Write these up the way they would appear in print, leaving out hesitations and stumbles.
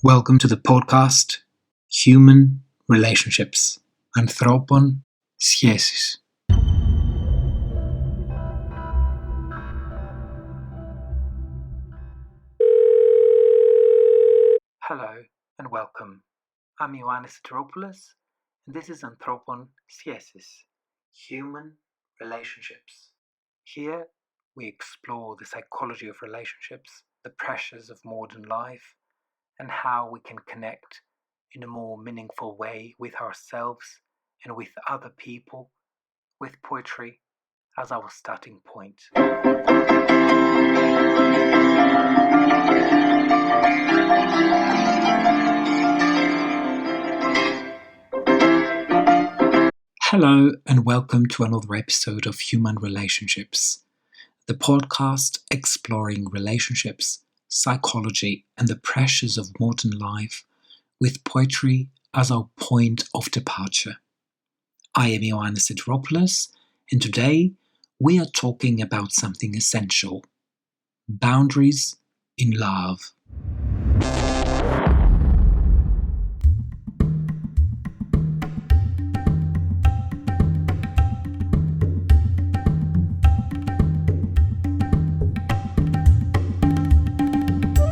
Welcome to the podcast Human Relationships. Anthropon Scheseis. Hello and welcome. I'm Anthropon, and this is Anthropon Scheseis, Human Relationships. Here we explore the psychology of relationships, the pressures of modern life, and how we can connect in a more meaningful way with ourselves and with other people, with poetry as our starting point. Hello and welcome to another episode of Human Relationships, the podcast exploring relationships, psychology, and the pressures of modern life with poetry as our point of departure. I am Anthropon, and today we are talking about something essential: boundaries in love.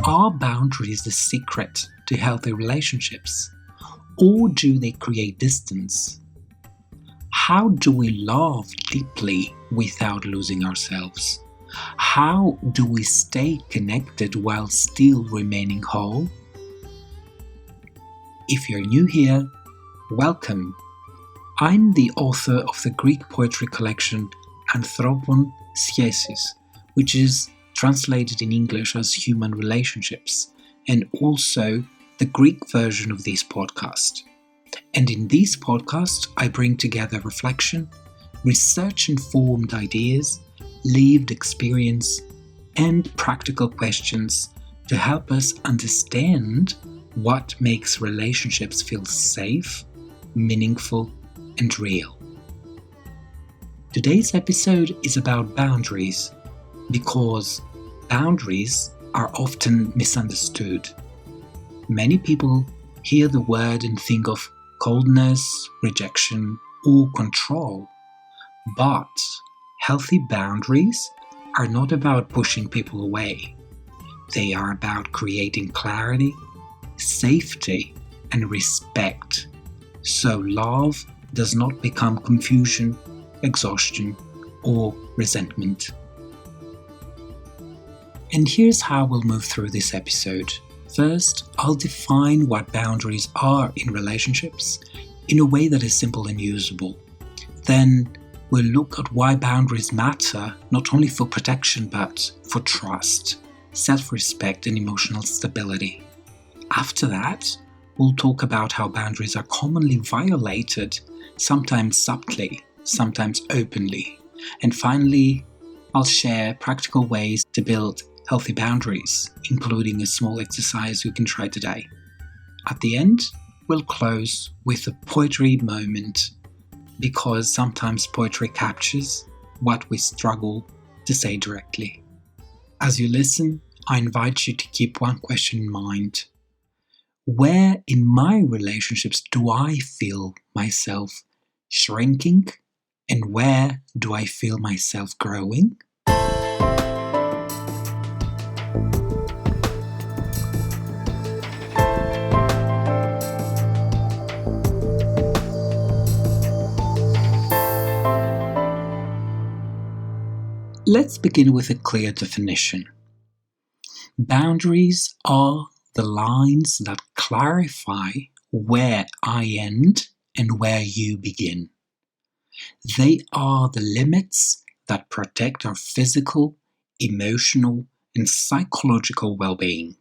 Are boundaries the secret to healthy relationships, or do they create distance? How do we love deeply without losing ourselves? How do we stay connected while still remaining whole? If you're new here, welcome. I'm the author of the Greek poetry collection Anthropon Scheseis, which is translated in English as Human Relationships, and also the Greek version of this podcast. And in this podcast, I bring together reflection, research-informed ideas, lived experience, and practical questions to help us understand what makes relationships feel safe, meaningful, and real. Today's episode is about boundaries, because boundaries are often misunderstood. Many people hear the word and think of coldness, rejection, or control. But healthy boundaries are not about pushing people away. They are about creating clarity, safety, and respect, so love does not become confusion, exhaustion, or resentment. And here's how we'll move through this episode. First, I'll define what boundaries are in relationships in a way that is simple and usable. Then, we'll look at why boundaries matter not only for protection but for trust, self-respect, and emotional stability. After that, we'll talk about how boundaries are commonly violated, sometimes subtly, sometimes openly. And finally, I'll share practical ways to build healthy boundaries, including a small exercise you can try today. At the end, we'll close with a poetry moment, because sometimes poetry captures what we struggle to say directly. As you listen, I invite you to keep one question in mind. Where in my relationships do I feel myself shrinking, and where do I feel myself growing? Let's begin with a clear definition. Boundaries are the lines that clarify where I end and where you begin. They are the limits that protect our physical, emotional, and psychological well-being.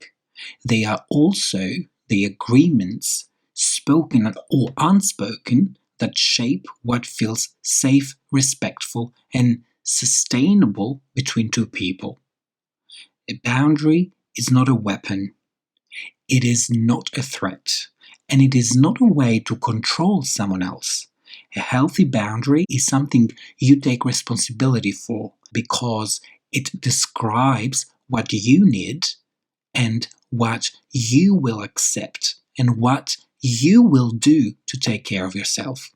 They are also the agreements, spoken or unspoken, that shape what feels safe, respectful, and sustainable between two people. A boundary is not a weapon. It is not a threat. And it is not a way to control someone else. A healthy boundary is something you take responsibility for, because it describes what you need and what you will accept and what you will do to take care of yourself.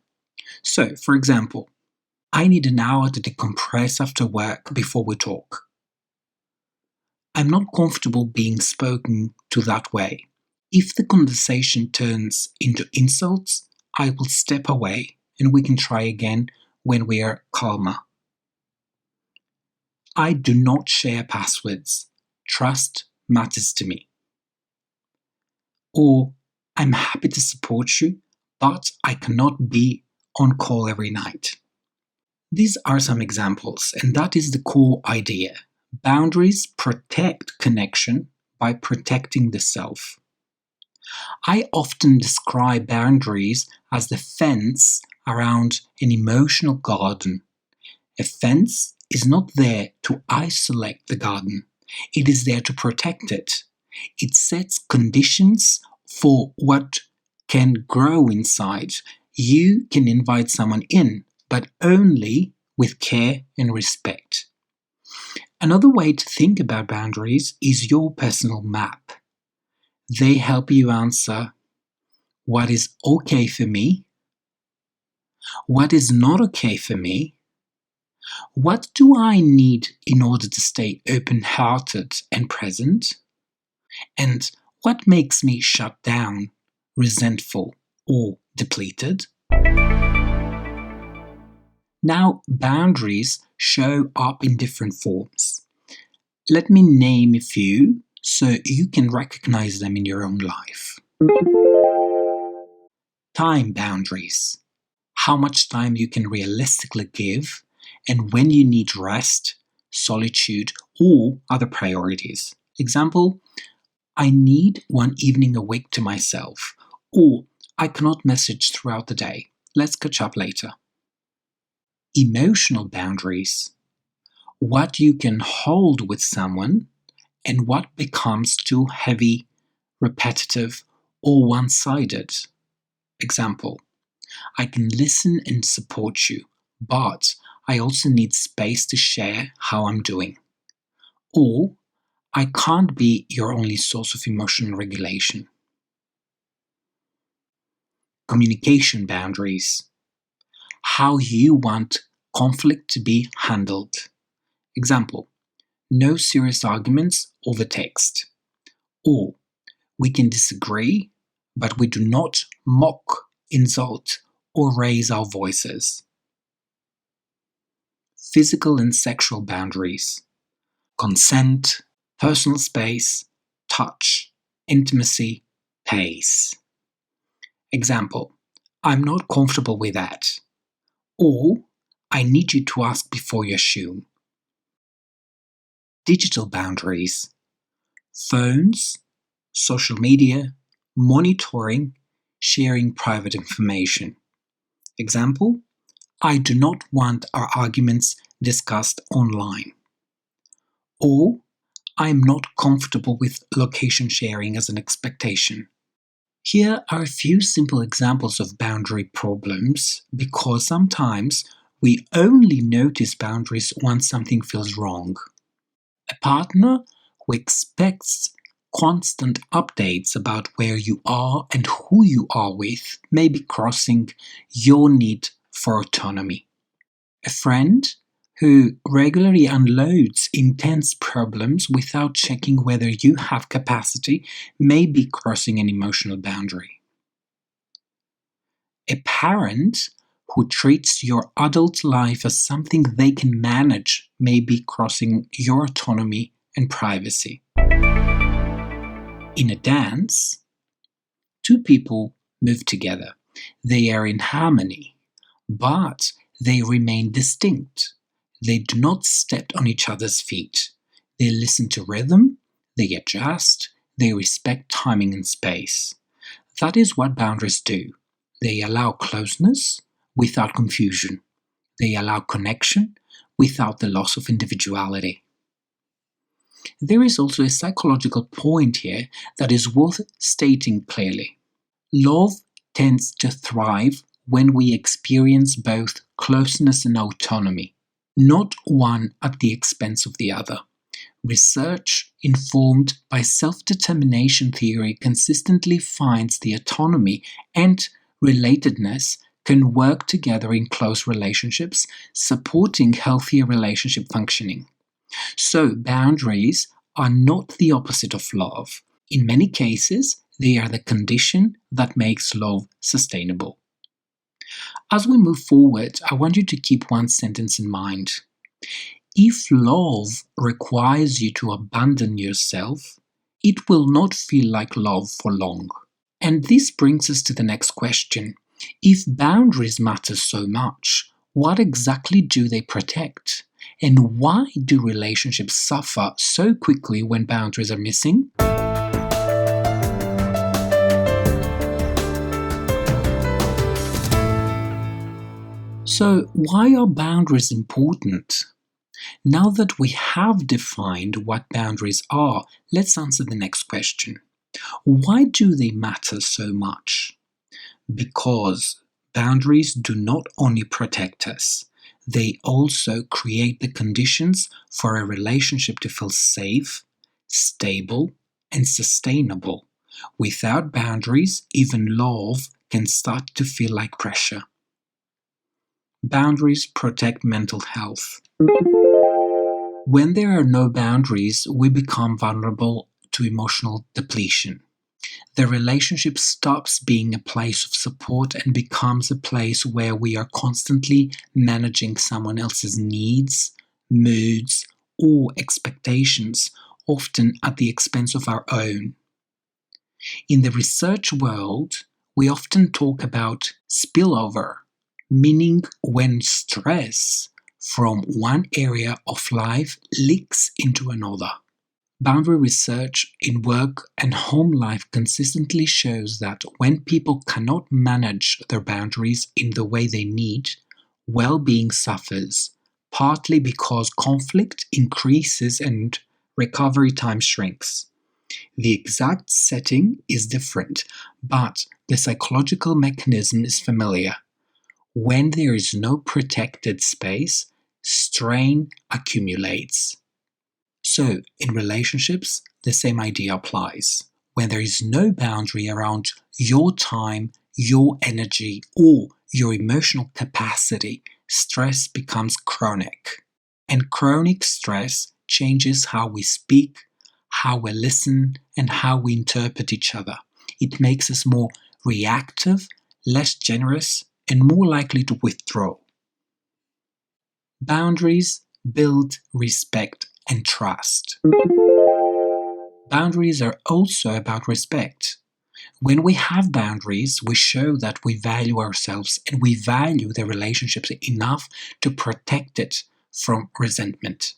So, for example, I need an hour to decompress after work before we talk. I'm not comfortable being spoken to that way. If the conversation turns into insults, I will step away and we can try again when we are calmer. I do not share passwords. Trust matters to me. Or, I'm happy to support you, but I cannot be on call every night. These are some examples, and that is the core idea. Boundaries protect connection by protecting the self. I often describe boundaries as the fence around an emotional garden. A fence is not there to isolate the garden. It is there to protect it. It sets conditions for what can grow inside. You can invite someone in, but only with care and respect. Another way to think about boundaries is your personal map. They help you answer what is okay for me, what is not okay for me, what do I need in order to stay open-hearted and present, and what makes me shut down, resentful, or depleted. Now, boundaries show up in different forms. Let me name a few so you can recognize them in your own life. Time boundaries. How much time you can realistically give and when you need rest, solitude, or other priorities. Example, I need one evening a week to myself, or I cannot message throughout the day. Let's catch up later. Emotional boundaries. What you can hold with someone and what becomes too heavy, repetitive, or one-sided. Example, I can listen and support you, but I also need space to share how I'm doing. Or, I can't be your only source of emotional regulation. Communication boundaries. How you want conflict to be handled. Example, no serious arguments over text. Or, we can disagree, but we do not mock, insult, or raise our voices. Physical and sexual boundaries. Consent, personal space, touch, intimacy, pace. Example, I'm not comfortable with that. Or, I need you to ask before you assume. Digital boundaries. Phones, social media, monitoring, sharing private information. Example, I do not want our arguments discussed online. Or, I am not comfortable with location sharing as an expectation. Here are a few simple examples of boundary problems because sometimes we only notice boundaries once something feels wrong. A partner who expects constant updates about where you are and who you are with may be crossing your need for autonomy. A friend who regularly unloads intense problems without checking whether you have capacity may be crossing an emotional boundary. A parent who treats your adult life as something they can manage may be crossing your autonomy and privacy. In a dance, two people move together. They are in harmony, but they remain distinct. They do not step on each other's feet. They listen to rhythm, they adjust, they respect timing and space. That is what boundaries do. They allow closeness without confusion. They allow connection without the loss of individuality. There is also a psychological point here that is worth stating clearly. Love tends to thrive when we experience both closeness and autonomy, not one at the expense of the other. Research informed by self-determination theory consistently finds the autonomy and relatedness can work together in close relationships, supporting healthier relationship functioning. So, boundaries are not the opposite of love. In many cases, they are the condition that makes love sustainable. As we move forward, I want you to keep one sentence in mind. If love requires you to abandon yourself, it will not feel like love for long. And this brings us to the next question. If boundaries matter so much, what exactly do they protect? And why do relationships suffer so quickly when boundaries are missing? So, why are boundaries important? Now that we have defined what boundaries are, let's answer the next question. Why do they matter so much? Because boundaries do not only protect us, they also create the conditions for a relationship to feel safe, stable, and sustainable. Without boundaries, even love can start to feel like pressure. Boundaries protect mental health. When there are no boundaries, we become vulnerable to emotional depletion. The relationship stops being a place of support and becomes a place where we are constantly managing someone else's needs, moods, or expectations, often at the expense of our own. In the research world, we often talk about spillover, meaning when stress from one area of life leaks into another. Boundary research in work and home life consistently shows that when people cannot manage their boundaries in the way they need, well-being suffers, partly because conflict increases and recovery time shrinks. The exact setting is different, but the psychological mechanism is familiar. When there is no protected space, strain accumulates. So, in relationships, the same idea applies. When there is no boundary around your time, your energy, or your emotional capacity, stress becomes chronic. And chronic stress changes how we speak, how we listen, and how we interpret each other. It makes us more reactive, less generous, and more likely to withdraw. Boundaries build respect and trust. Boundaries are also about respect. When we have boundaries, we show that we value ourselves and we value the relationships enough to protect it from resentment.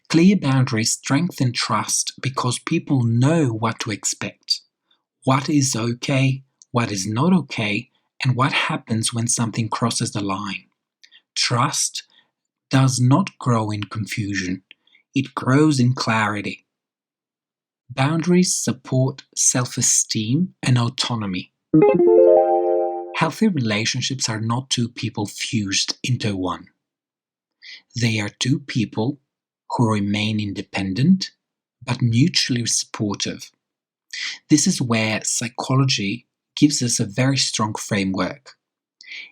Clear boundaries strengthen trust because people know what to expect, what is okay, what is not okay, and what happens when something crosses the line. Trust does not grow in confusion, it grows in clarity. Boundaries support self-esteem and autonomy. Healthy relationships are not two people fused into one. They are two people who remain independent but mutually supportive. This is where psychology gives us a very strong framework.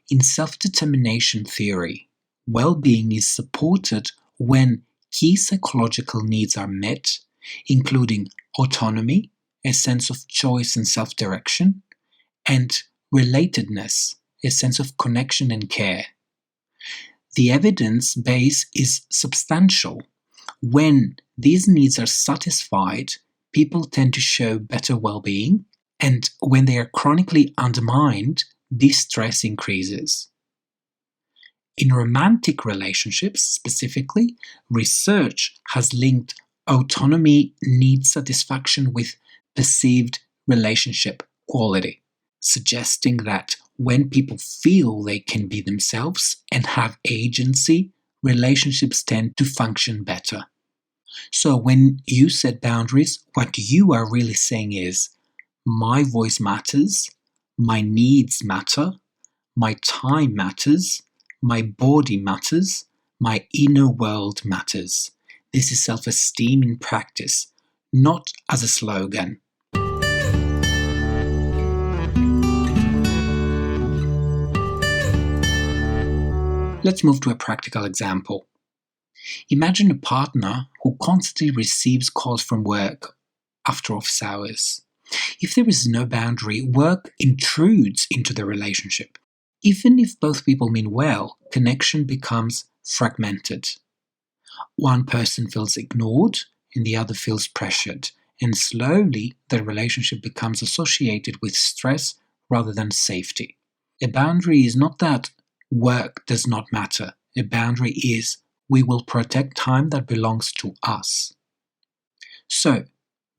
In self-determination theory, well-being is supported when key psychological needs are met, including autonomy, a sense of choice and self-direction, and relatedness, a sense of connection and care. The evidence base is substantial. When these needs are satisfied, people tend to show better well-being, and when they are chronically undermined, distress increases. In romantic relationships, specifically, research has linked autonomy need satisfaction with perceived relationship quality, suggesting that when people feel they can be themselves and have agency, relationships tend to function better. So when you set boundaries, what you are really saying is, my voice matters, my needs matter, my time matters, my body matters, my inner world matters. This is self-esteem in practice, not as a slogan. Let's move to a practical example. Imagine a partner who constantly receives calls from work after office hours. If there is no boundary, work intrudes into the relationship. Even if both people mean well, connection becomes fragmented. One person feels ignored and the other feels pressured, and slowly the relationship becomes associated with stress rather than safety. A boundary is not that work does not matter. A boundary is we will protect time that belongs to us. So,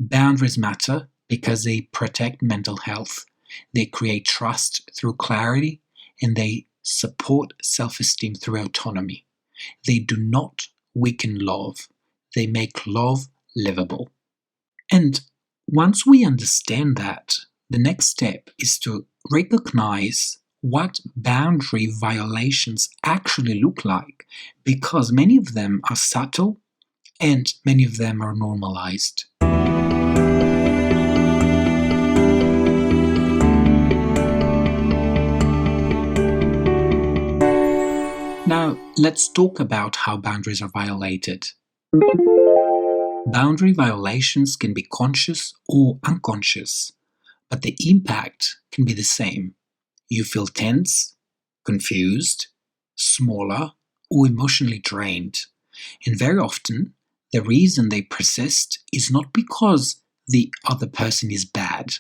boundaries matter because they protect mental health, they create trust through clarity, and they support self-esteem through autonomy. They do not weaken love, they make love livable. And once we understand that, the next step is to recognize what boundary violations actually look like, because many of them are subtle and many of them are normalized. Now, let's talk about how boundaries are violated. Boundary violations can be conscious or unconscious, but the impact can be the same. You feel tense, confused, smaller, or emotionally drained. And very often, the reason they persist is not because the other person is bad,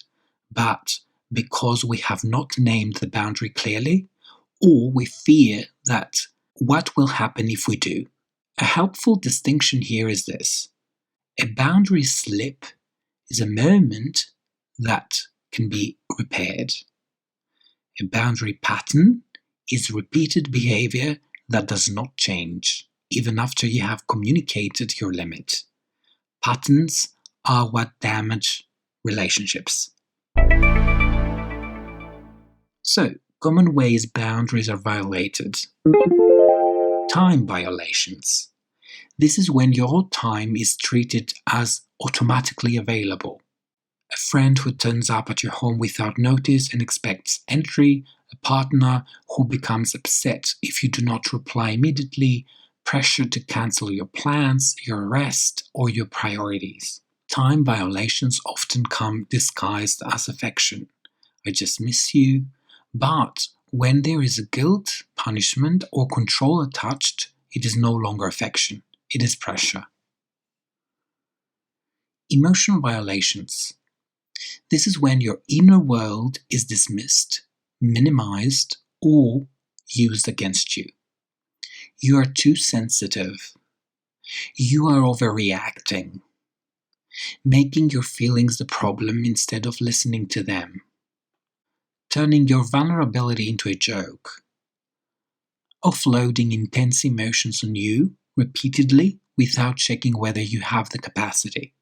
but because we have not named the boundary clearly, or we fear that what will happen if we do. A helpful distinction here is this. A boundary slip is a moment that can be repaired. A boundary pattern is repeated behavior that does not change, even after you have communicated your limit. Patterns are what damage relationships. So, common ways boundaries are violated. Time violations. This is when your time is treated as automatically available. A friend who turns up at your home without notice and expects entry, a partner who becomes upset if you do not reply immediately, pressure to cancel your plans, your rest, or your priorities. Time violations often come disguised as affection. I just miss you. But when there is guilt, punishment, or control attached, it is no longer affection. It is pressure. Emotional violations. This is when your inner world is dismissed, minimized, or used against you. You are too sensitive. You are overreacting, making your feelings the problem instead of listening to them, turning your vulnerability into a joke, offloading intense emotions on you repeatedly without checking whether you have the capacity.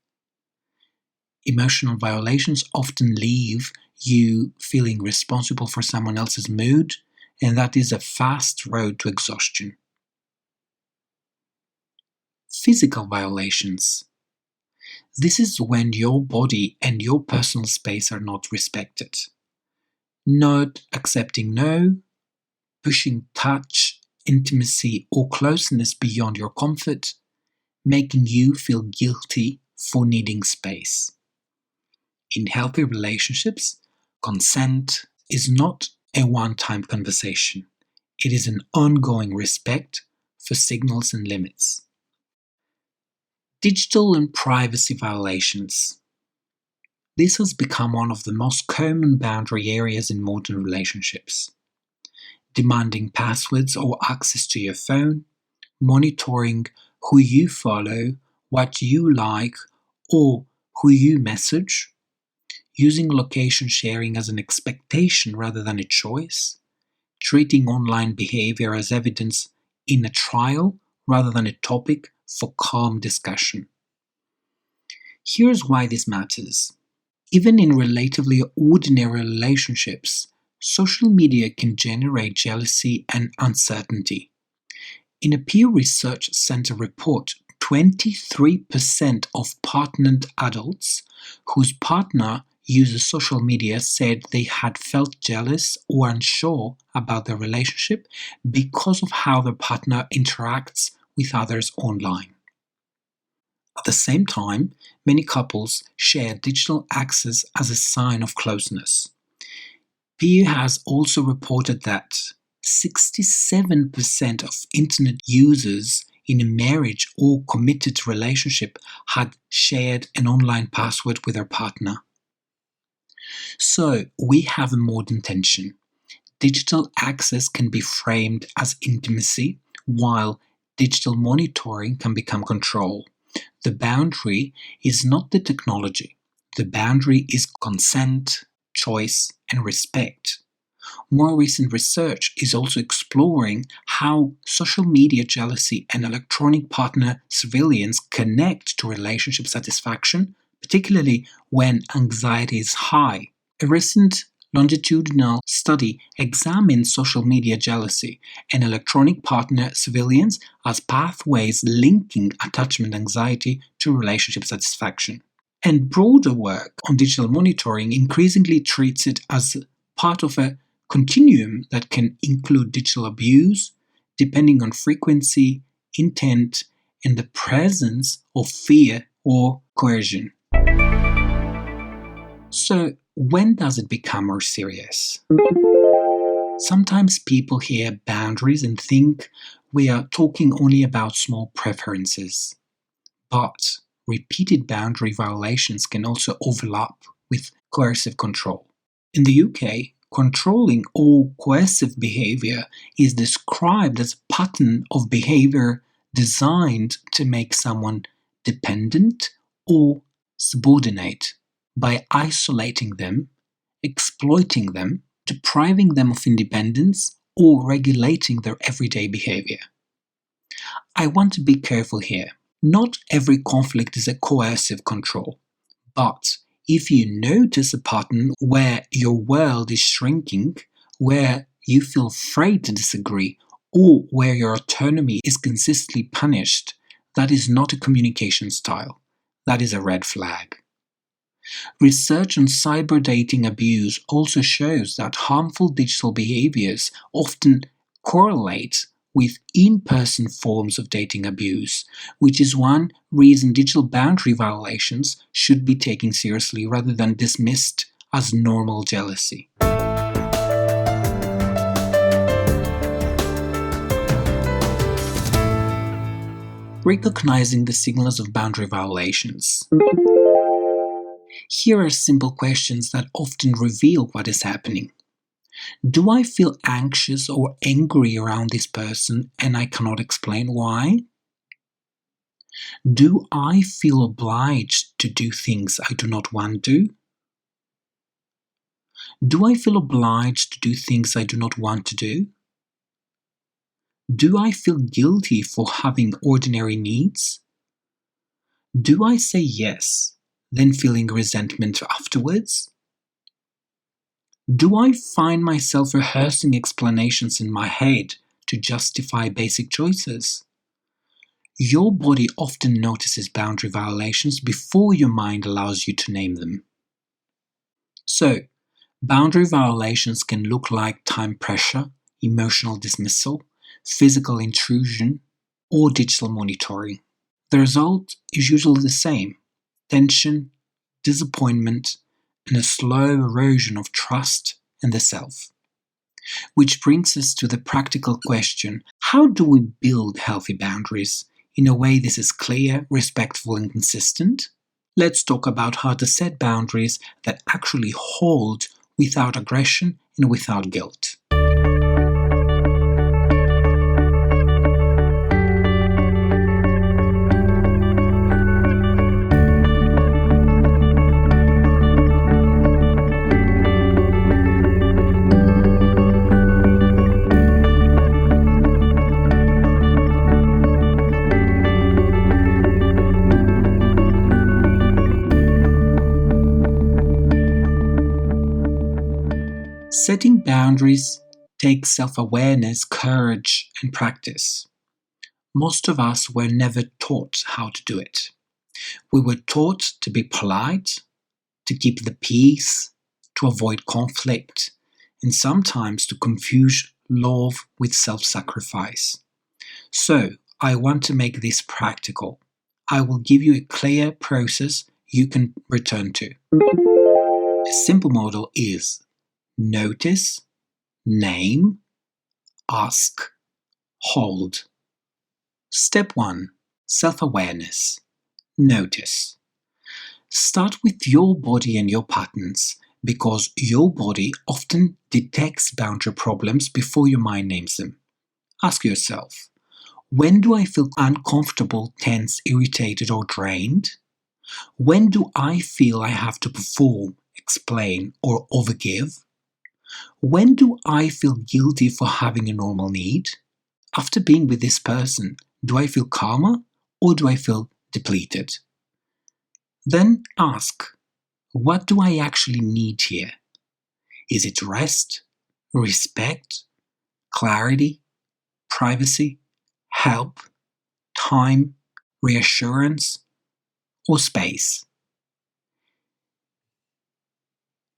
Emotional violations often leave you feeling responsible for someone else's mood, and that is a fast road to exhaustion. Physical violations. This is when your body and your personal space are not respected. Not accepting no, pushing touch, intimacy, or closeness beyond your comfort, making you feel guilty for needing space. In healthy relationships, consent is not a one-time conversation. It is an ongoing respect for signals and limits. Digital and privacy violations. This has become one of the most common boundary areas in modern relationships. Demanding passwords or access to your phone, monitoring who you follow, what you like, or who you message, using location sharing as an expectation rather than a choice, treating online behavior as evidence in a trial rather than a topic for calm discussion. Here's why this matters. Even in relatively ordinary relationships, social media can generate jealousy and uncertainty. In a Pew Research Center report, 23% of partnered adults whose partner uses social media said they had felt jealous or unsure about their relationship because of how their partner interacts with others online. At the same time, many couples share digital access as a sign of closeness. Pew has also reported that 67% of internet users in a marriage or committed relationship had shared an online password with their partner. So, we have a modern tension. Digital access can be framed as intimacy, while digital monitoring can become control. The boundary is not the technology. The boundary is consent, choice, and respect. More recent research is also exploring how social media jealousy and electronic partner surveillance connect to relationship satisfaction, particularly when anxiety is high. A recent longitudinal study examined social media jealousy and electronic partner surveillance as pathways linking attachment anxiety to relationship satisfaction. And broader work on digital monitoring increasingly treats it as part of a continuum that can include digital abuse, depending on frequency, intent, and the presence of fear or coercion. So, when does it become more serious? Sometimes people hear boundaries and think we are talking only about small preferences. But repeated boundary violations can also overlap with coercive control. In the UK, controlling or coercive behavior is described as a pattern of behavior designed to make someone dependent or subordinate by isolating them, exploiting them, depriving them of independence, or regulating their everyday behavior. I want to be careful here. Not every conflict is a coercive control, but if you notice a pattern where your world is shrinking, where you feel afraid to disagree, or where your autonomy is consistently punished, that is not a communication style. That is a red flag. Research on cyber dating abuse also shows that harmful digital behaviors often correlate with in-person forms of dating abuse, which is one reason digital boundary violations should be taken seriously rather than dismissed as normal jealousy. Recognizing the signals of boundary violations. Here are simple questions that often reveal what is happening. Do I feel anxious or angry around this person and I cannot explain why? Do I feel obliged to do things I do not want to do? Do I feel obliged to do things I do not want to do? Do I feel guilty for having ordinary needs? Do I say yes, then feeling resentment afterwards? Do I find myself rehearsing explanations in my head to justify basic choices? Your body often notices boundary violations before your mind allows you to name them. So, boundary violations can look like time pressure, emotional dismissal, physical intrusion, or digital monitoring. The result is usually the same: tension, disappointment, and a slow erosion of trust and the self. Which brings us to the practical question: how do we build healthy boundaries in a way this is clear, respectful, and consistent? Let's talk about how to set boundaries that actually hold without aggression and without guilt. Setting boundaries takes self-awareness, courage, and practice. Most of us were never taught how to do it. We were taught to be polite, to keep the peace, to avoid conflict, and sometimes to confuse love with self-sacrifice. So, I want to make this practical. I will give you a clear process you can return to. A simple model is notice, name, ask, hold. Step 1. Self-awareness. Notice. Start with your body and your patterns, because your body often detects boundary problems before your mind names them. Ask yourself, when do I feel uncomfortable, tense, irritated, or drained? When do I feel I have to perform, explain, or overgive? When do I feel guilty for having a normal need? After being with this person, do I feel calmer or do I feel depleted? Then ask, what do I actually need here? Is it rest, respect, clarity, privacy, help, time, reassurance, or space?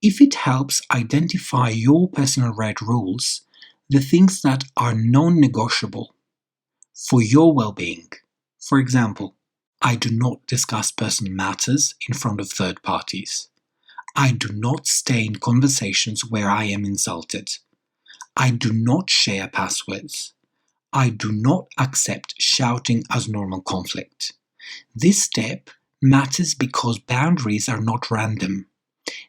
If it helps identify your personal red rules, the things that are non-negotiable for your well-being. For example, I do not discuss personal matters in front of third parties. I do not stay in conversations where I am insulted. I do not share passwords. I do not accept shouting as normal conflict. This step matters because boundaries are not random.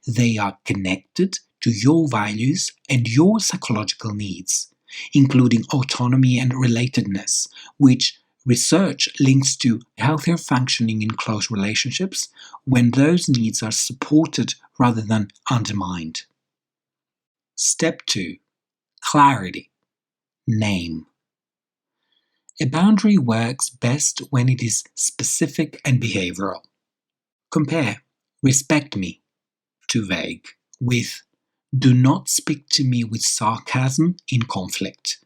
They are connected to your values and your psychological needs, including autonomy and relatedness, which research links to healthier functioning in close relationships when those needs are supported rather than undermined. Step 2. Clarity. Name. A boundary works best when it is specific and behavioral. Compare respect me, too vague, with do not speak to me with sarcasm in conflict.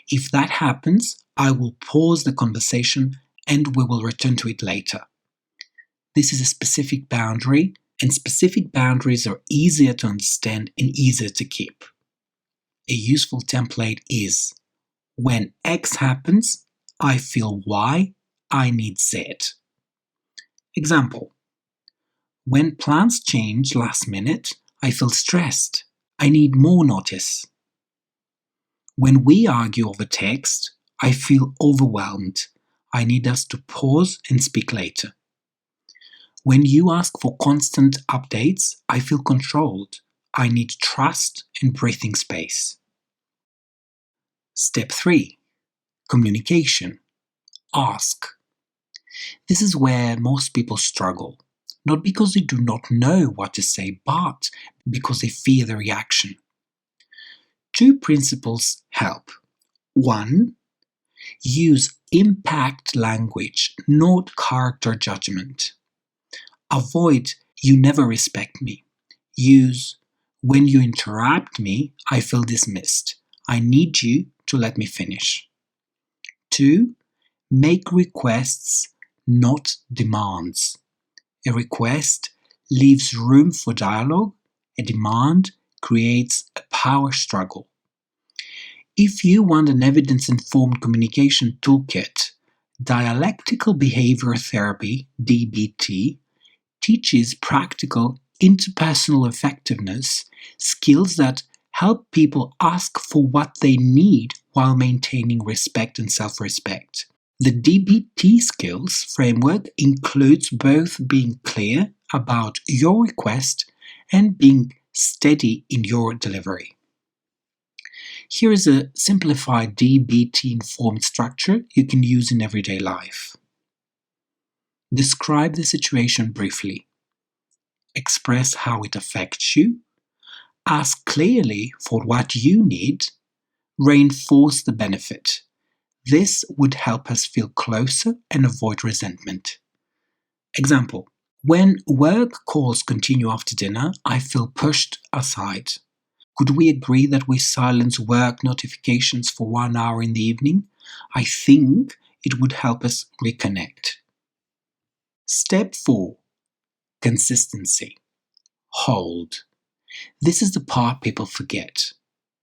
If that happens, I will pause the conversation and we will return to it later. This is a specific boundary, and specific boundaries are easier to understand and easier to keep. A useful template is, when X happens, I feel Y, I need Z. Example, when plans change last minute, I feel stressed. I need more notice. When we argue over text, I feel overwhelmed. I need us to pause and speak later. When you ask for constant updates, I feel controlled. I need trust and breathing space. Step 3. Communication. Ask. This is where most people struggle, not because they do not know what to say, but because they fear the reaction. 2 principles help. 1. Use impact language, not character judgment. Avoid you never respect me. Use when you interrupt me, I feel dismissed. I need you to let me finish. 2. Make requests, not demands. A request leaves room for dialogue. A demand creates a power struggle. If you want an evidence-informed communication toolkit, dialectical behavior therapy, DBT, teaches practical interpersonal effectiveness skills that help people ask for what they need while maintaining respect and self-respect. The DBT skills framework includes both being clear about your request and being steady in your delivery. Here is a simplified DBT-informed structure you can use in everyday life. Describe the situation briefly. Express how it affects you. Ask clearly for what you need. Reinforce the benefit. This would help us feel closer and avoid resentment. Example, when work calls continue after dinner, I feel pushed aside. Could we agree that we silence work notifications for 1 hour in the evening? I think it would help us reconnect. Step 4. Consistency. Hold. This is the part people forget.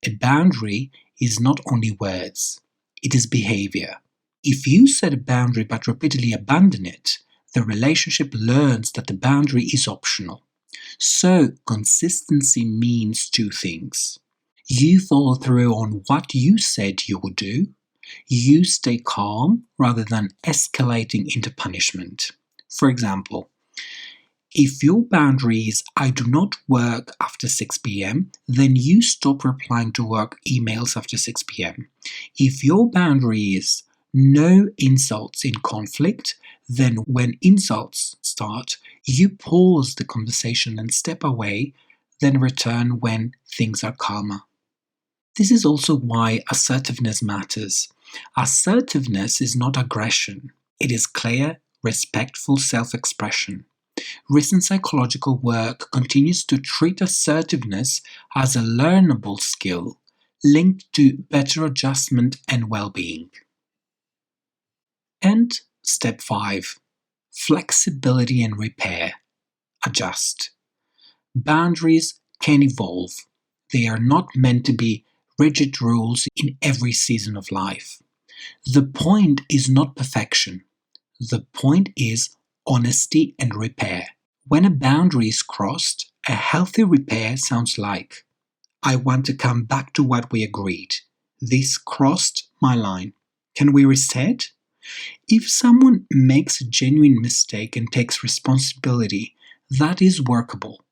A boundary is not only words, it is behavior. If you set a boundary but repeatedly abandon it, the relationship learns that the boundary is optional. So, consistency means two things. You follow through on what you said you would do. You stay calm rather than escalating into punishment. For example, if your boundary is I do not work after 6 p.m., then you stop replying to work emails after 6 p.m. If your boundary is no insults in conflict, then when insults start, you pause the conversation and step away, then return when things are calmer. This is also why assertiveness matters. Assertiveness is not aggression. It is clear, respectful self-expression. Recent psychological work continues to treat assertiveness as a learnable skill linked to better adjustment and well-being. And step 5. Flexibility and repair. Adjust. Boundaries can evolve. They are not meant to be rigid rules in every season of life. The point is not perfection. The point is honesty and repair. When a boundary is crossed, a healthy repair sounds like, I want to come back to what we agreed. This crossed my line. Can we reset? If someone makes a genuine mistake and takes responsibility, that is workable.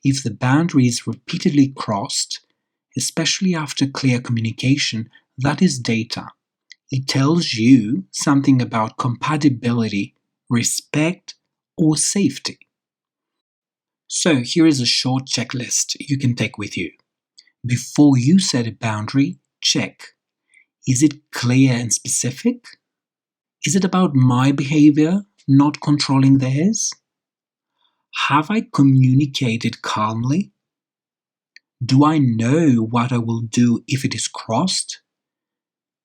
If the boundary is repeatedly crossed, especially after clear communication, that is data. It tells you something about compatibility, respect, or safety. So here is a short checklist you can take with you. Before you set a boundary, check. Is it clear and specific? Is it about my behavior, not controlling theirs? Have I communicated calmly? Do I know what I will do if it is crossed?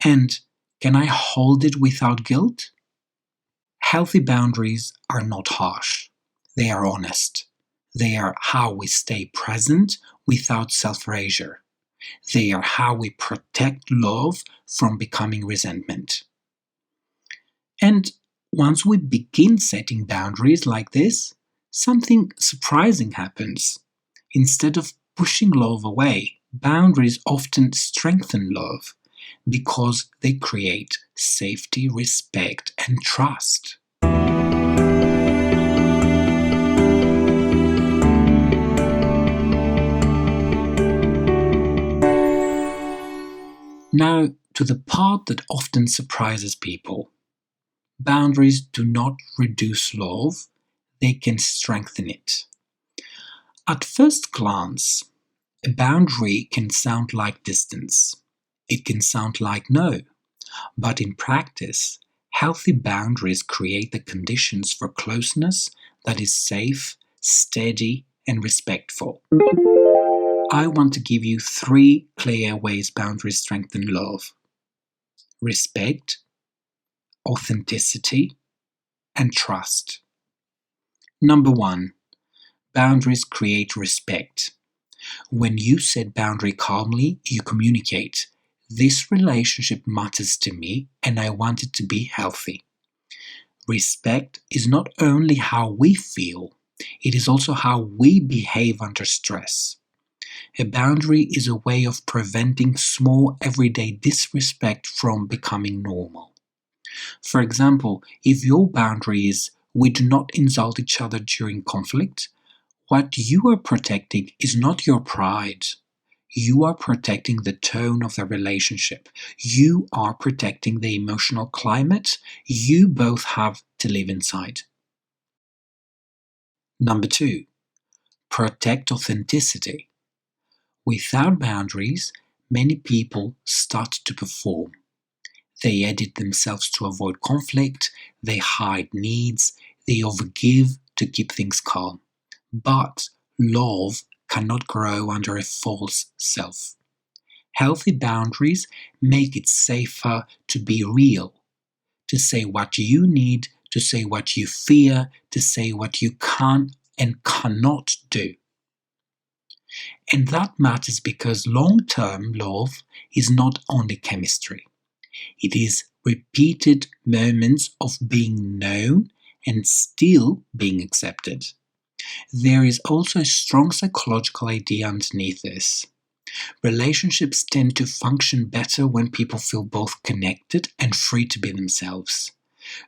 And can I hold it without guilt? Healthy boundaries are not harsh. They are honest. They are how we stay present without self-erasure. They are how we protect love from becoming resentment. And once we begin setting boundaries like this, something surprising happens. Instead of pushing love away, boundaries often strengthen love because they create safety, respect, and trust. Now, to the part that often surprises people. Boundaries do not reduce love, they can strengthen it. At first glance, a boundary can sound like distance. It can sound like no. But in practice, healthy boundaries create the conditions for closeness that is safe, steady, and respectful. I want to give you 3 clear ways boundaries strengthen love: respect, authenticity, and trust. Number 1, boundaries create respect. When you set boundary calmly, you communicate, this relationship matters to me and I want it to be healthy. Respect is not only how we feel, it is also how we behave under stress. A boundary is a way of preventing small everyday disrespect from becoming normal. For example, if your boundary is we do not insult each other during conflict, what you are protecting is not your pride. You are protecting the tone of the relationship. You are protecting the emotional climate you both have to live inside. Number 2, protect authenticity. Without boundaries, many people start to perform. They edit themselves to avoid conflict, they hide needs, they overgive to keep things calm. But love cannot grow under a false self. Healthy boundaries make it safer to be real, to say what you need, to say what you fear, to say what you can and cannot do. And that matters because long-term love is not only chemistry. It is repeated moments of being known and still being accepted. There is also a strong psychological idea underneath this. Relationships tend to function better when people feel both connected and free to be themselves.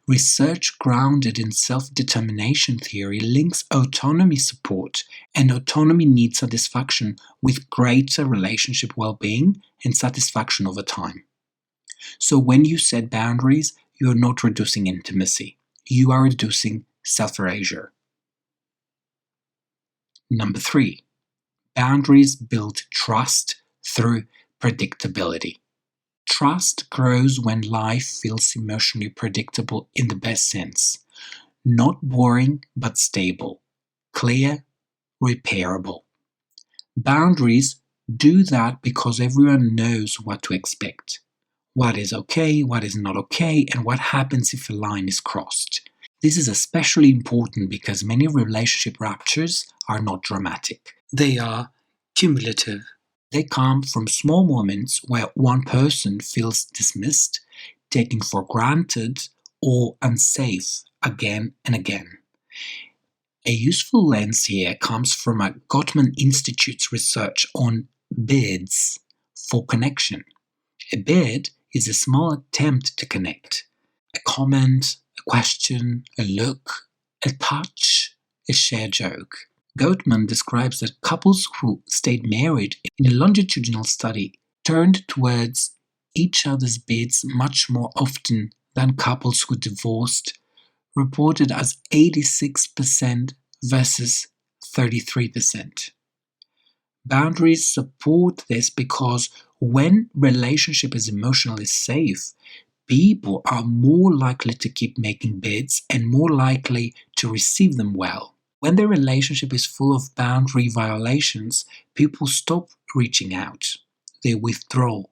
Research grounded in self-determination theory links autonomy support and autonomy need satisfaction with greater relationship well-being and satisfaction over time. So when you set boundaries, you are not reducing intimacy. You are reducing self-erasure. Number 3. Boundaries build trust through predictability. Trust grows when life feels emotionally predictable in the best sense. Not boring, but stable. Clear, repairable. Boundaries do that because everyone knows what to expect. What is okay, what is not okay, and what happens if a line is crossed. This is especially important because many relationship ruptures are not dramatic. They are cumulative. They come from small moments where one person feels dismissed, taken for granted, or unsafe again and again. A useful lens here comes from a Gottman Institute's research on bids for connection. A bid is a small attempt to connect. A comment, a question, a look, a touch, a shared joke. Gottman describes that couples who stayed married in a longitudinal study turned towards each other's bids much more often than couples who divorced, reported as 86% versus 33%. Boundaries support this because when relationship is emotionally safe, people are more likely to keep making bids and more likely to receive them well. When the relationship is full of boundary violations, people stop reaching out. They withdraw.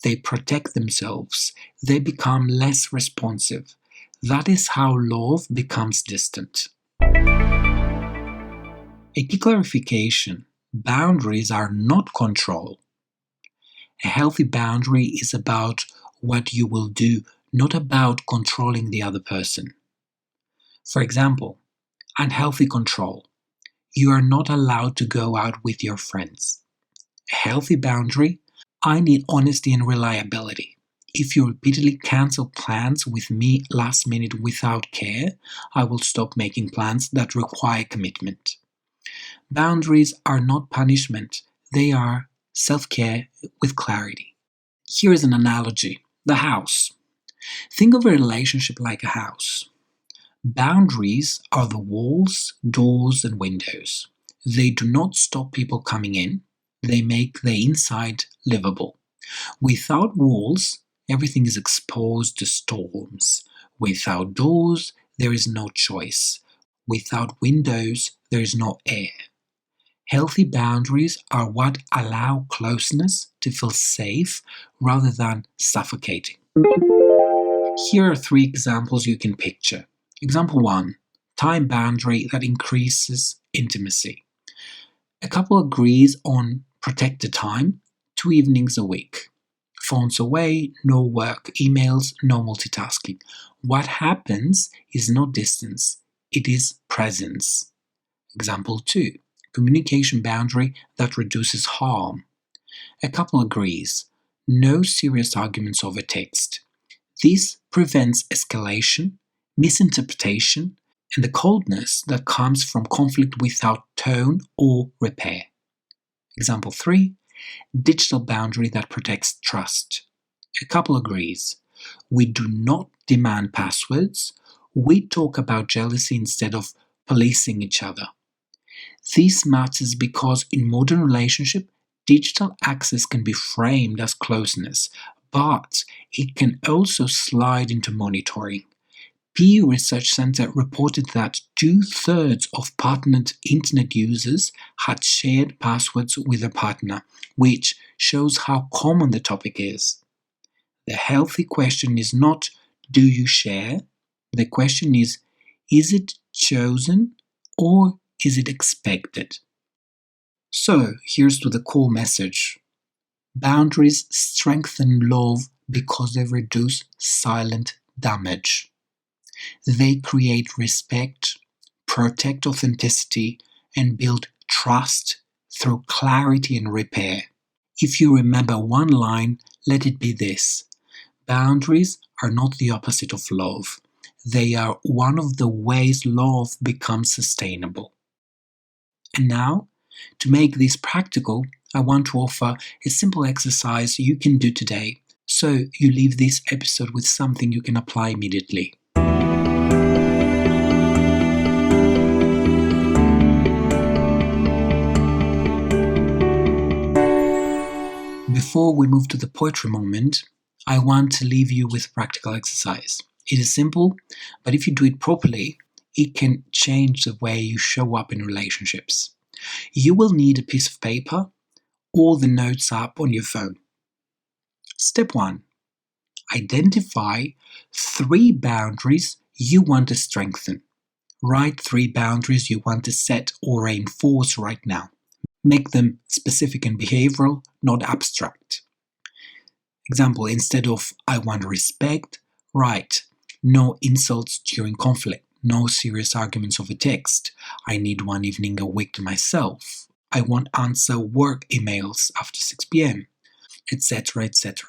They protect themselves. They become less responsive. That is how love becomes distant. A key clarification: boundaries are not control. A healthy boundary is about what you will do, not about controlling the other person. For example, unhealthy control. You are not allowed to go out with your friends. A healthy boundary: I need honesty and reliability. If you repeatedly cancel plans with me last minute without care, I will stop making plans that require commitment. Boundaries are not punishment, they are self-care with clarity. Here is an analogy: the house. Think of a relationship like a house. Boundaries are the walls, doors, and windows. They do not stop people coming in, they make the inside livable. Without walls, everything is exposed to storms. Without doors, there is no choice. Without windows, there is no air. Healthy boundaries are what allow closeness to feel safe rather than suffocating. Here are 3 examples you can picture. Example 1. Time boundary that increases intimacy. A couple agrees on protected time, 2 evenings a week. Phones away, no work emails, no multitasking. What happens is not distance, it is presence. Example 2. Communication boundary that reduces harm. A couple agrees, no serious arguments over text. This prevents escalation, misinterpretation, and the coldness that comes from conflict without tone or repair. Example 3. Digital boundary that protects trust. A couple agrees. We do not demand passwords. We talk about jealousy instead of policing each other. This matters because in modern relationship, digital access can be framed as closeness, but it can also slide into monitoring. Pew Research Center reported that 2/3 of partnered internet users had shared passwords with their partner, which shows how common the topic is. The healthy question is not, do you share? The question is it chosen or is it expected? So here's to the core message. Boundaries strengthen love because they reduce silent damage. They create respect, protect authenticity, and build trust through clarity and repair. If you remember one line, let it be this. Boundaries are not the opposite of love. They are one of the ways love becomes sustainable. And now, to make this practical, I want to offer a simple exercise you can do today so you leave this episode with something you can apply immediately. Before we move to the poetry moment, I want to leave you with a practical exercise. It is simple, but if you do it properly, it can change the way you show up in relationships. You will need a piece of paper or the notes app on your phone. Step 1. Identify 3 boundaries you want to strengthen. Write 3 boundaries you want to set or reinforce right now. Make them specific and behavioral, not abstract. Example, instead of I want respect, write no insults during conflict, no serious arguments over text, I need 1 evening a week to myself, I won't answer work emails after 6 p.m., etc., etc.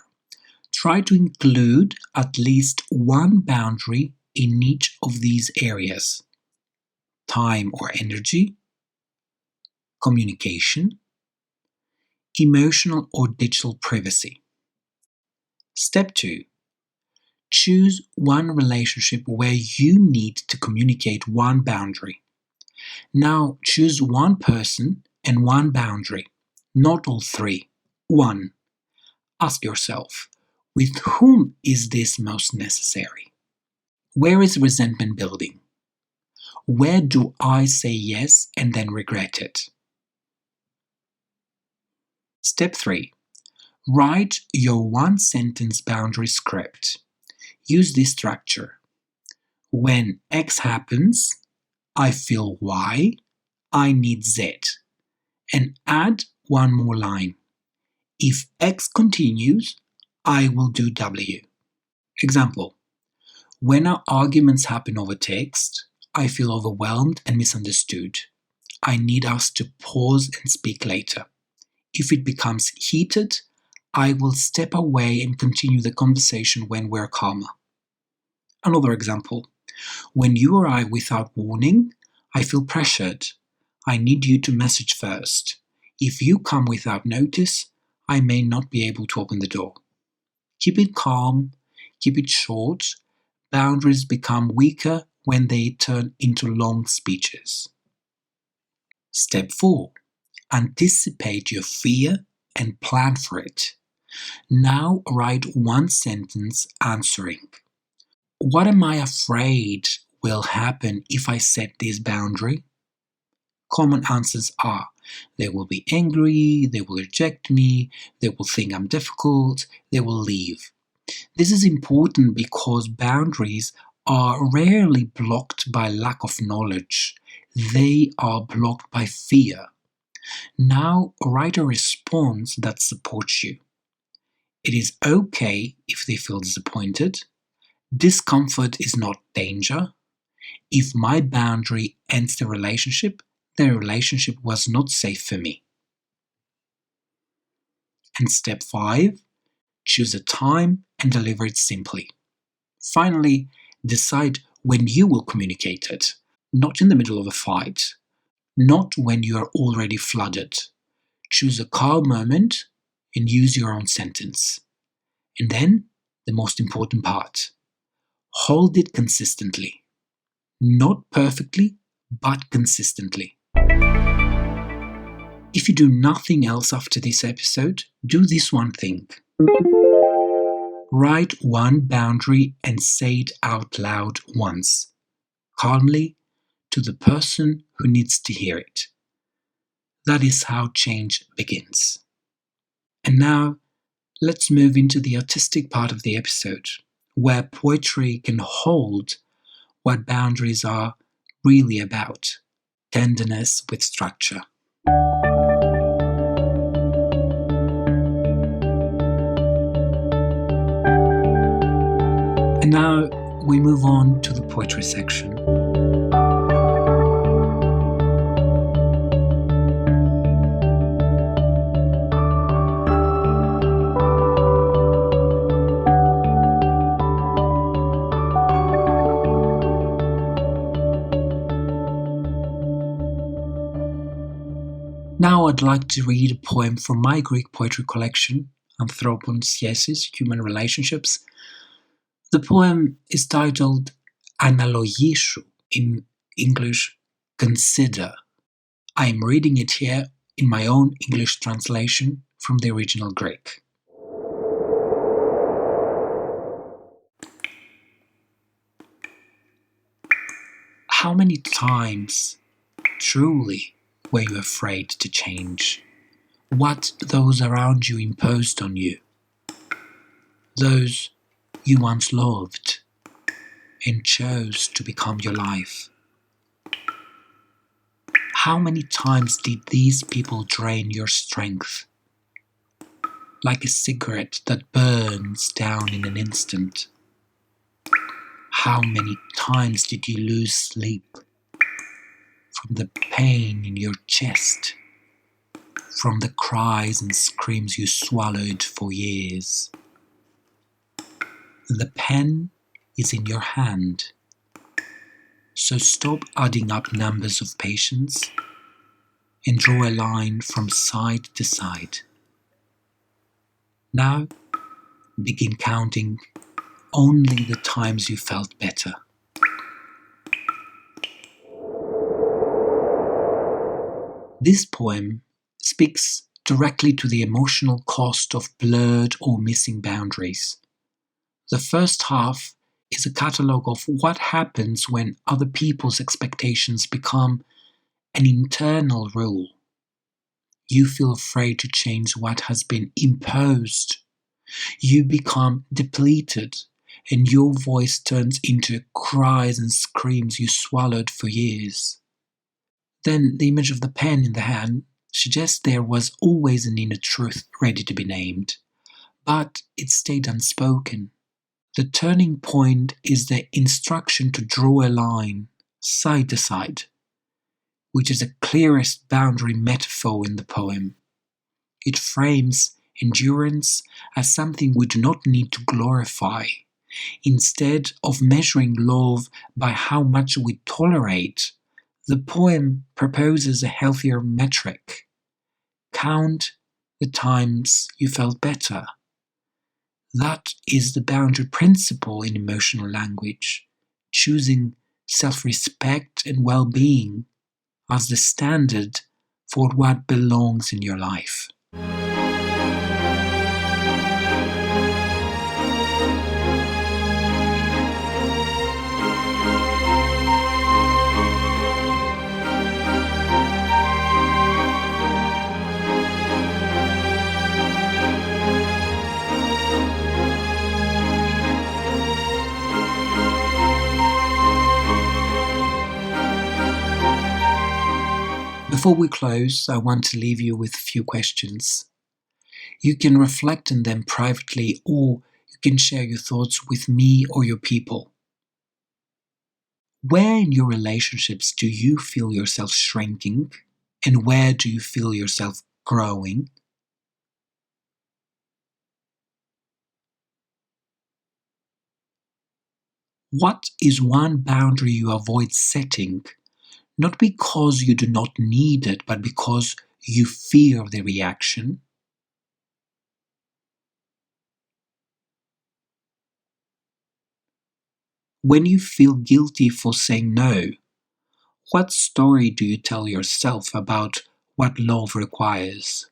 Try to include at least 1 boundary in each of these areas: time or energy, communication, emotional or digital privacy. Step 2. Choose 1 relationship where you need to communicate 1 boundary. Now choose 1 person and 1 boundary, not all 3. 1. Ask yourself, with whom is this most necessary? Where is resentment building? Where do I say yes and then regret it? Step 3. Write your 1-sentence boundary script. Use this structure. When X happens, I feel Y, I need Z. And add 1 more line. If X continues, I will do W. Example. When our arguments happen over text, I feel overwhelmed and misunderstood. I need us to pause and speak later. If it becomes heated, I will step away and continue the conversation when we're calmer. Another example. When you arrive without warning, I feel pressured. I need you to message first. If you come without notice, I may not be able to open the door. Keep it calm, keep it short. Boundaries become weaker when they turn into long speeches. Step 4. Anticipate your fear and plan for it. Now write 1 sentence answering. What am I afraid will happen if I set this boundary? Common answers are, they will be angry, they will reject me, they will think I'm difficult, they will leave. This is important because boundaries are rarely blocked by lack of knowledge. They are blocked by fear. Now write a response that supports you. It is okay if they feel disappointed. Discomfort is not danger. If my boundary ends the relationship was not safe for me. And step 5, choose a time and deliver it simply. Finally, decide when you will communicate it, not in the middle of a fight, not when you are already flooded. Choose a calm moment and use your own sentence. And then, the most important part, hold it consistently. Not perfectly, but consistently. If you do nothing else after this episode, do this one thing. Write 1 boundary and say it out loud once, calmly, to the person who needs to hear it. That is how change begins. And now, let's move into the artistic part of the episode. where poetry can hold what boundaries are really about: tenderness with structure. And now we move on to the poetry section. Now I'd like to read a poem from my Greek poetry collection, Anthropon Scheseis, Human Relationships. The poem is titled Αναλογίσου, in English, Consider. I am reading it here in my own English translation from the original Greek. How many times, truly, were you afraid to change what those around you imposed on you? Those you once loved and chose to become your life. How many times did these people drain your strength? Like a cigarette that burns down in an instant. How many times did you lose sleep from the pain in your chest, from the cries and screams you swallowed for years? The pen is in your hand, so stop adding up numbers of patience and draw a line from side to side. Now begin counting only the times you felt better. This poem speaks directly to the emotional cost of blurred or missing boundaries. The first half is a catalogue of what happens when other people's expectations become an internal rule. You feel afraid to change what has been imposed. You become depleted, and your voice turns into cries and screams you swallowed for years. Then the image of the pen in the hand suggests there was always an inner truth ready to be named, but it stayed unspoken. The turning point is the instruction to draw a line, side to side, which is the clearest boundary metaphor in the poem. It frames endurance as something we do not need to glorify. Instead of measuring love by how much we tolerate, the poem proposes a healthier metric. Count the times you felt better. That is the boundary principle in emotional language, choosing self-respect and well-being as the standard for what belongs in your life. Before we close, I want to leave you with a few questions. You can reflect on them privately, or you can share your thoughts with me or your people. Where in your relationships do you feel yourself shrinking, and where do you feel yourself growing? What is one boundary you avoid setting, not because you do not need it, but because you fear the reaction? When you feel guilty for saying no, what story do you tell yourself about what love requires?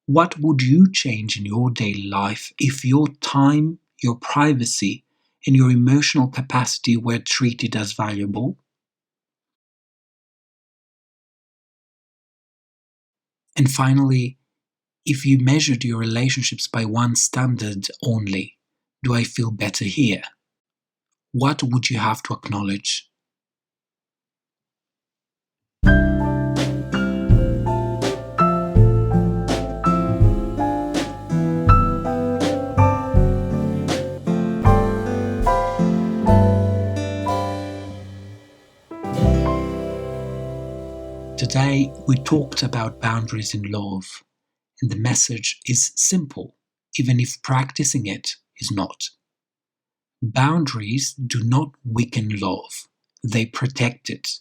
What would you change in your daily life if your time, your privacy, and your emotional capacity were treated as valuable? And finally, if you measured your relationships by one standard only, do I feel better here? What would you have to acknowledge? Today, we talked about boundaries in love, and the message is simple, even if practicing it is not. Boundaries do not weaken love, they protect it.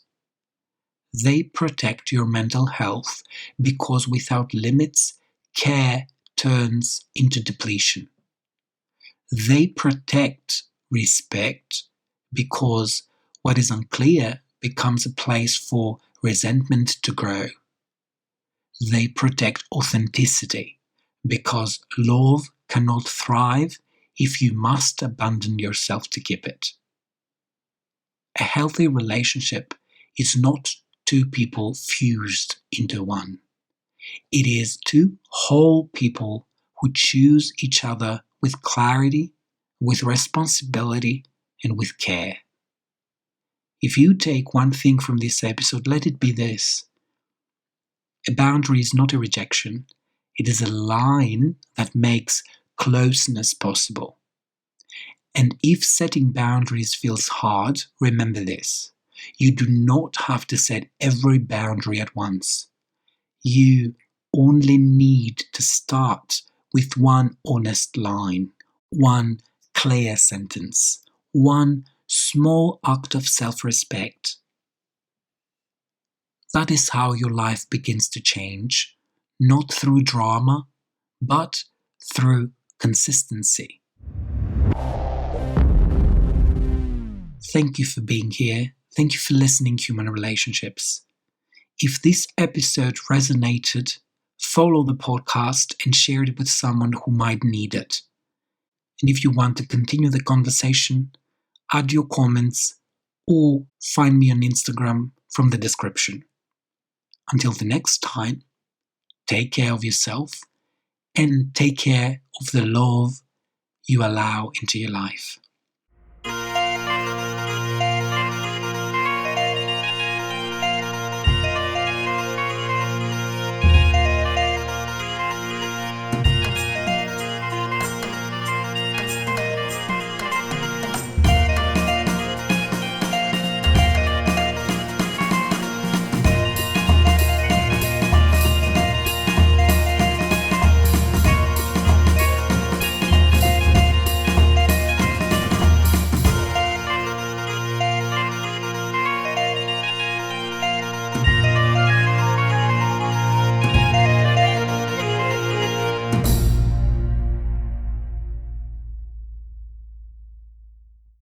They protect your mental health because without limits, care turns into depletion. They protect respect because what is unclear becomes a place for resentment to grow. They protect authenticity because love cannot thrive if you must abandon yourself to keep it. A healthy relationship is not two people fused into one. It is two whole people who choose each other with clarity, with responsibility, and with care. If you take one thing from this episode, let it be this. A boundary is not a rejection. It is a line that makes closeness possible. And if setting boundaries feels hard, remember this. You do not have to set every boundary at once. You only need to start with one honest line, one clear sentence, one small act of self-respect. That is how your life begins to change, not through drama, but through consistency. Thank you for being here. Thank you for listening, Human Relationships. If this episode resonated, follow the podcast and share it with someone who might need it. And if you want to continue the conversation, add your comments or find me on Instagram from the description. Until the next time, take care of yourself and take care of the love you allow into your life.